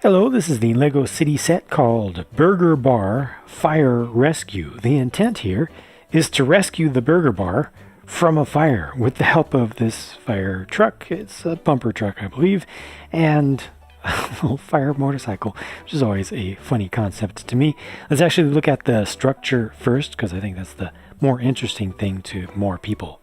Hello, this is the LEGO City set called Burger Bar Fire Rescue. The intent here is to rescue the Burger Bar from a fire with the help of this fire truck. It's a bumper truck, I believe, and a little fire motorcycle, which is always a funny concept to me. Let's actually look at the structure first, because I think that's the more interesting thing to more people.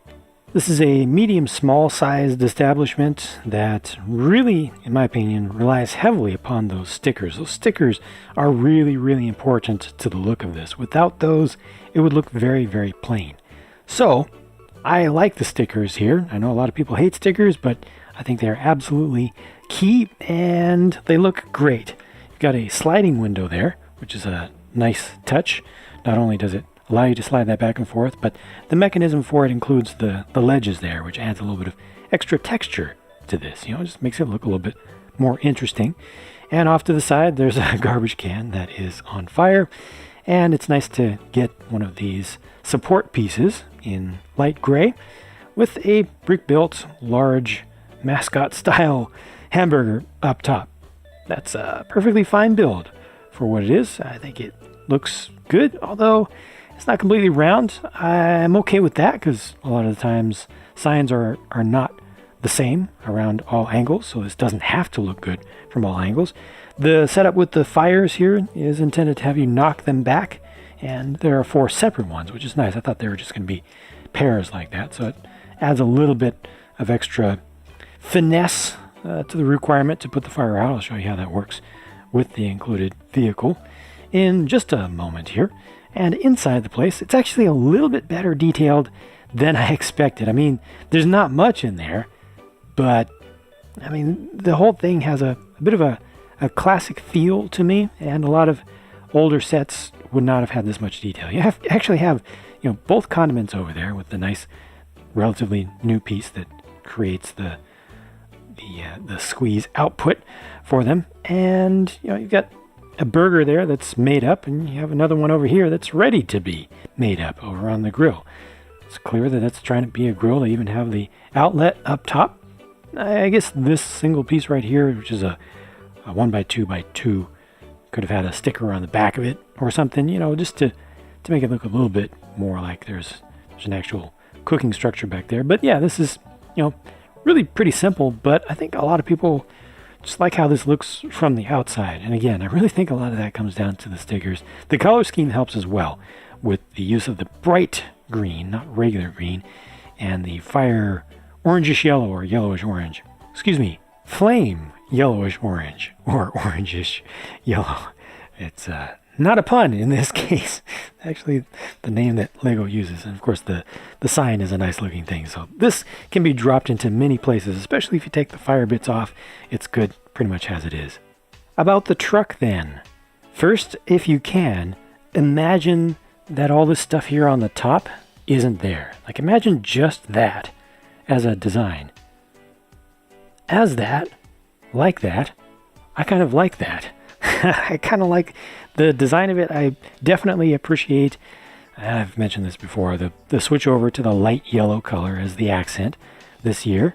This is a medium-small sized establishment that really, in my opinion, relies heavily upon those stickers. Those stickers are really, really important to the look of this. Without those, it would look very, very plain. So, I like the stickers here. I know a lot of people hate stickers, but I think they're absolutely key, and they look great. You've got a sliding window there, which is a nice touch. Not only does it allow you to slide that back and forth, but the mechanism for it includes the ledges there, which adds a little bit of extra texture to this. You know, it just makes it look a little bit more interesting. And off to the side, there's a garbage can that is on fire, and it's nice to get one of these support pieces in light gray with a brick-built, large mascot-style hamburger up top. That's a perfectly fine build for what it is. I think it looks good, although it's not completely round. I'm okay with that because a lot of the times signs are not the same around all angles, so this doesn't have to look good from all angles. The setup with the fires here is intended to have you knock them back, and there are 4 separate ones, which is nice. I thought they were just going to be pairs like that, so it adds a little bit of extra finesse to the requirement to put the fire out. I'll show you how that works with the included vehicle in just a moment here. And inside the place, it's actually a little bit better detailed than I expected. I mean, there's not much in there, but I mean, the whole thing has a bit of a classic feel to me, and a lot of older sets would not have had this much detail. You actually have, you know, both condiments over there with the nice, relatively new piece that creates the squeeze output for them, and you know, you've got a burger there that's made up, and you have another one over here that's ready to be made up over on the grill. It's clear that that's trying to be a grill. They even have the outlet up top. I guess this single piece right here, which is a 1x2x2, could have had a sticker on the back of it or something, you know, just to make it look a little bit more like there's an actual cooking structure back there. But yeah, this is, you know, really pretty simple, but I think a lot of people just like how this looks from the outside. And again, I really think a lot of that comes down to the stickers. The color scheme helps as well, with the use of the bright green, not regular green, and the fire orangish yellow or yellowish orange. Excuse me, flame yellowish orange or orangish yellow. It's not a pun in this case. Actually, the name that LEGO uses. And of course, the sign is a nice looking thing. So this can be dropped into many places, especially if you take the fire bits off. It's good pretty much as it is. About the truck then. First, if you can, imagine that all this stuff here on the top isn't there. Like, imagine just that as a design. As that, like that, I kind of like that. I kind of like the design of it. I definitely appreciate, I've mentioned this before, the switch over to the light yellow color as the accent this year.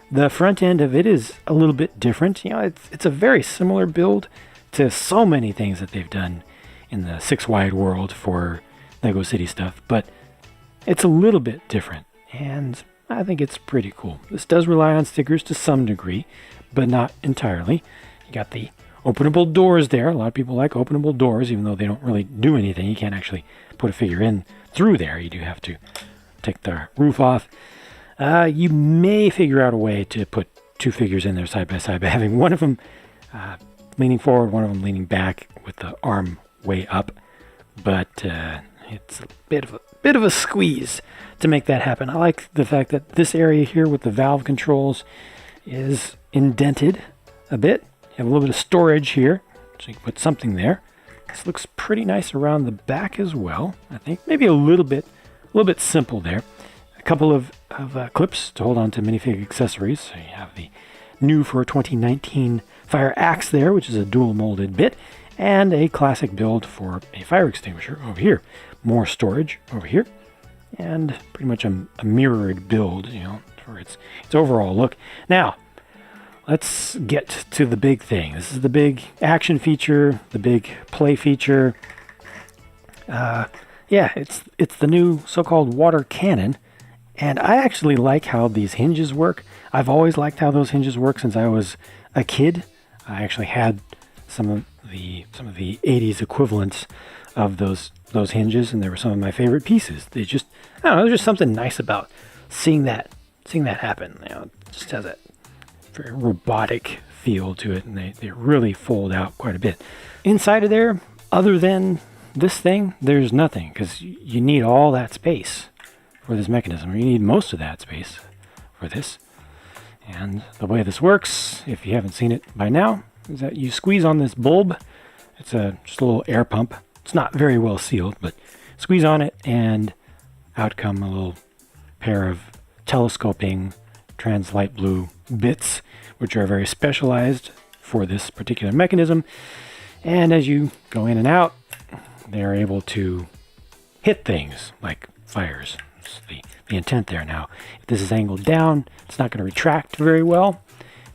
The front end of it is a little bit different. You know, it's a very similar build to so many things that they've done in the 6-wide world for LEGO City stuff, but it's a little bit different, and I think it's pretty cool. This does rely on stickers to some degree, but not entirely. You got the openable doors there. A lot of people like openable doors, even though they don't really do anything. You can't actually put a figure in through there. You do have to take the roof off. You may figure out a way to put 2 figures in there side by side by having one of them leaning forward, one of them leaning back with the arm way up. But it's a bit of a squeeze to make that happen. I like the fact that this area here with the valve controls is indented a bit. You have a little bit of storage here, so you can put something there. This looks pretty nice around the back as well, I think. Maybe a little bit simple there. A couple of clips to hold on to minifig accessories. So you have the new for 2019 fire axe there, which is a dual molded bit, and a classic build for a fire extinguisher over here. More storage over here, and pretty much a mirrored build, you know, for its overall look. Now, let's get to the big thing. This is the big action feature, the big play feature. Yeah, it's the new so-called water cannon, and I actually like how these hinges work. I've always liked how those hinges work since I was a kid. I actually had some of the 80s equivalents of those hinges, and they were some of my favorite pieces. They just, I don't know, there's just something nice about seeing that happen. You know, it just has that very robotic feel to it, and they really fold out quite a bit. Inside of there, other than this thing, there's nothing, because you need all that space for this mechanism, or you need most of that space for this. And the way this works, if you haven't seen it by now, is that you squeeze on this bulb. It's just a little air pump. It's not very well sealed, but squeeze on it and out come a little pair of telescoping translight blue bits, which are very specialized for this particular mechanism. And as you go in and out, they're able to hit things like fires. That's the intent there. Now, if this is angled down, it's not going to retract very well.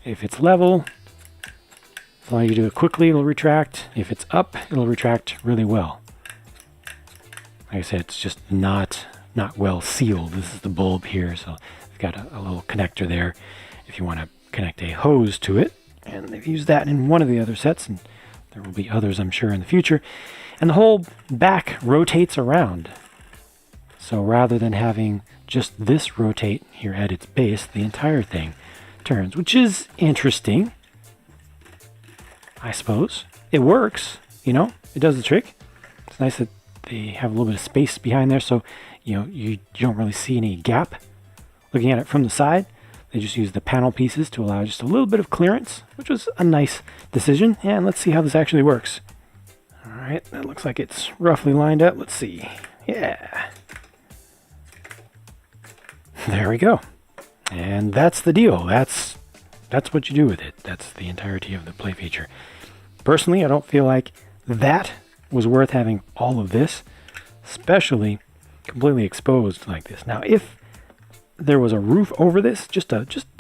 If it's level, as long as you do it quickly, it'll retract. If it's up, it'll retract really well. Like I said, it's just not well sealed. This is the bulb here, so it's got a little connector there if you want to connect a hose to it. And they've used that in one of the other sets, and there will be others, I'm sure, in the future. And the whole back rotates around. So rather than having just this rotate here at its base, the entire thing turns, which is interesting, I suppose. It works, you know, it does the trick. It's nice that they have a little bit of space behind there, so you know you don't really see any gap looking at it from the side. They just use the panel pieces to allow just a little bit of clearance, which was a nice decision. And let's see how this actually works. All right, that looks like it's roughly lined up. Let's see. Yeah. There we go. And that's the deal. That's what you do with it. That's the entirety of the play feature. Personally, I don't feel like that was worth having all of this, especially completely exposed like this. Now, if there was a roof over this,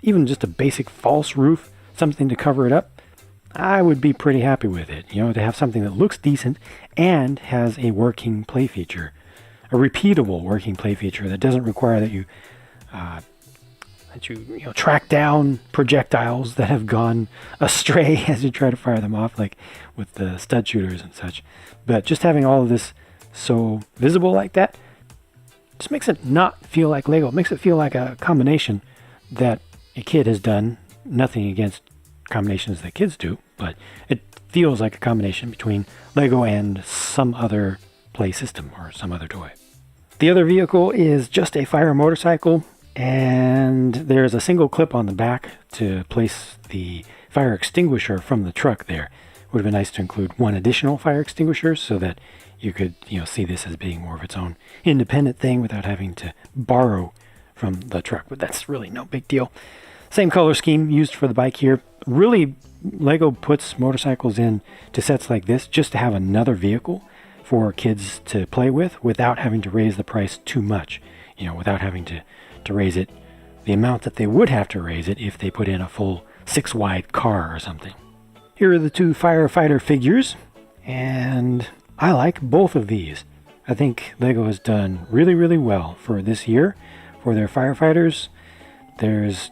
even just a basic false roof, something to cover it up, I would be pretty happy with it. You know, to have something that looks decent and has a working play feature, a repeatable working play feature that doesn't require that you track down projectiles that have gone astray as you try to fire them off, like with the stud shooters and such. But just having all of this so visible like that just makes it not feel like Lego. It makes it feel like a combination that a kid has done. Nothing against combinations that kids do, but it feels like a combination between Lego and some other play system or some other toy. The other vehicle is just a fire motorcycle, and there's a single clip on the back to place the fire extinguisher from the truck there. Would have been nice to include one additional fire extinguisher so that you could, see this as being more of its own independent thing without having to borrow from the truck, but that's really no big deal. Same color scheme used for the bike here. Really, Lego puts motorcycles in to sets like this just to have another vehicle for kids to play with without having to raise the price too much, without having to raise it the amount that they would have to raise it if they put in a full 6-wide car or something. Here are the two firefighter figures, and I like both of these. I think Lego has done really, really well for this year for their firefighters. There's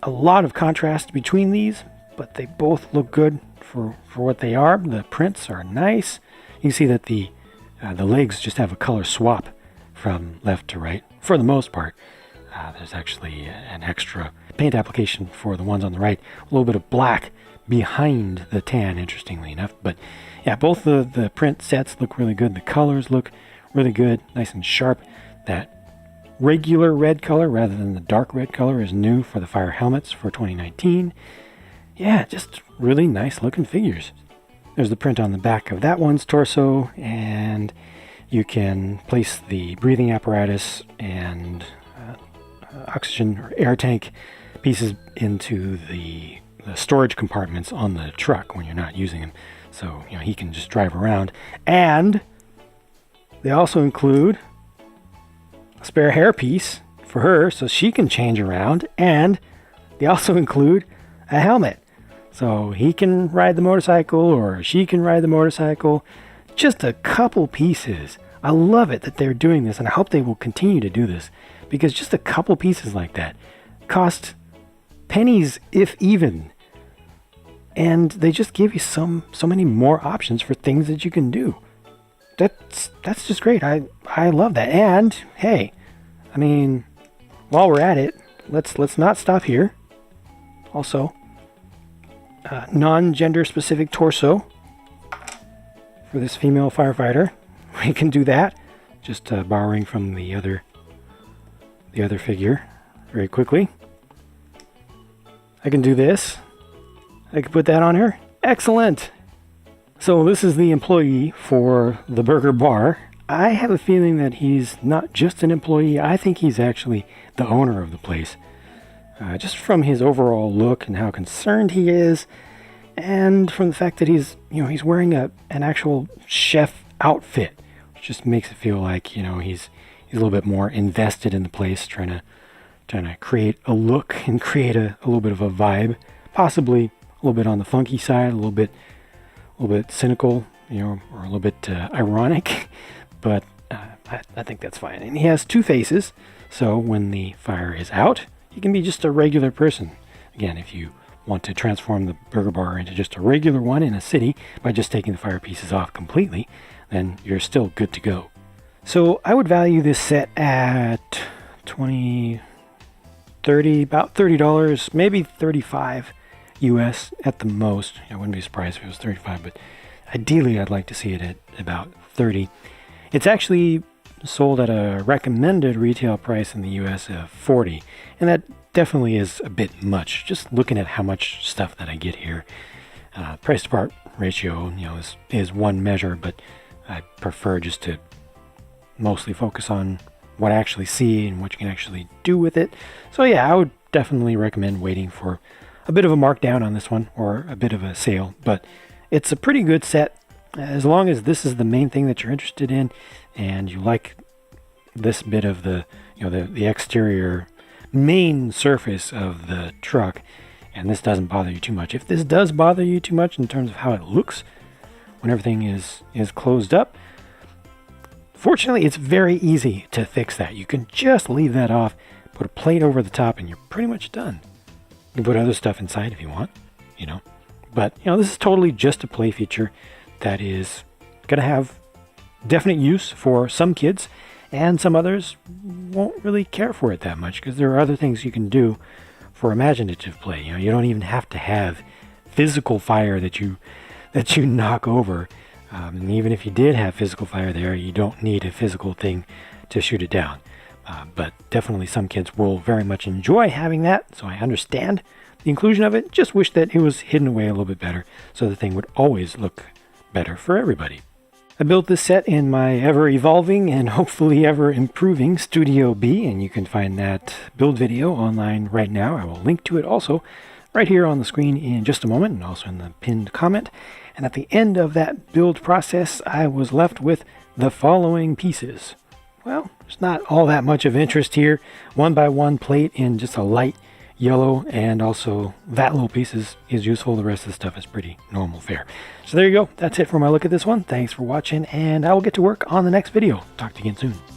a lot of contrast between these, but they both look good for what they are. The prints are nice. You can see that the legs just have a color swap from left to right for the most part. There's actually an extra paint application for the ones on the right. A little bit of black behind the tan, interestingly enough. But yeah, both the print sets look really good. The colors look really good, nice and sharp. That regular red color rather than the dark red color is new for the fire helmets for 2019. Yeah, just really nice looking figures. There's the print on the back of that one's torso, and you can place the breathing apparatus and oxygen or air tank pieces into the storage compartments on the truck when you're not using them. So, he can just drive around. And they also include a spare hair piece for her so she can change around. And they also include a helmet. So he can ride the motorcycle or she can ride the motorcycle. Just a couple pieces. I love it that they're doing this, and I hope they will continue to do this, because just a couple pieces like that cost pennies, if even. And they just give you so many more options for things that you can do. That's just great. I love that. And hey, I mean, while we're at it, let's not stop here. Also, non-gender specific torso for this female firefighter. We can do that. Just borrowing from the other figure very quickly. I can do this. I can put that on her. Excellent. So this is the employee for the burger bar. I have a feeling that he's not just an employee. I think he's actually the owner of the place. Just from his overall look and how concerned he is, and from the fact that he's wearing an actual chef outfit, which just makes it feel like he's a little bit more invested in the place, trying to create a look and create a little bit of a vibe, possibly a little bit on the funky side, a little bit cynical, or a little bit ironic, but I think that's fine. And he has two faces, so when the fire is out, he can be just a regular person. Again, if you want to transform the burger bar into just a regular one in a city by just taking the fire pieces off completely, then you're still good to go. So I would value this set at about $30, maybe $35 US at the most. I wouldn't be surprised if it was 35, but ideally I'd like to see it at about 30. It's actually sold at a recommended retail price in the US of 40, and that definitely is a bit much. Just looking at how much stuff that I get here, price to part ratio, is one measure, but I prefer just to mostly focus on what I actually see and what you can actually do with it. So yeah, I would definitely recommend waiting for a bit of a markdown on this one, or a bit of a sale, but it's a pretty good set as long as this is the main thing that you're interested in and you like this bit of the exterior main surface of the truck, and this doesn't bother you too much. If this does bother you too much in terms of how it looks when everything is closed up, fortunately it's very easy to fix that. You can just leave that off, put a plate over the top, and you're pretty much done. You can put other stuff inside if you want, but this is totally just a play feature that is going to have definite use for some kids, and some others won't really care for it that much because there are other things you can do for imaginative play. You don't even have to have physical fire that you knock over, and even if you did have physical fire there, you don't need a physical thing to shoot it down. But definitely some kids will very much enjoy having that, so I understand the inclusion of it. Just wish that it was hidden away a little bit better so the thing would always look better for everybody. I built this set in my ever-evolving and hopefully ever-improving Studio B, and you can find that build video online right now. I will link to it also right here on the screen in just a moment, and also in the pinned comment. And at the end of that build process, I was left with the following pieces. Well, there's not all that much of interest here. 1x1 plate in just a light yellow, and also that little piece is useful. The rest of the stuff is pretty normal fare. So there you go. That's it for my look at this one. Thanks for watching, and I will get to work on the next video. Talk to you again soon.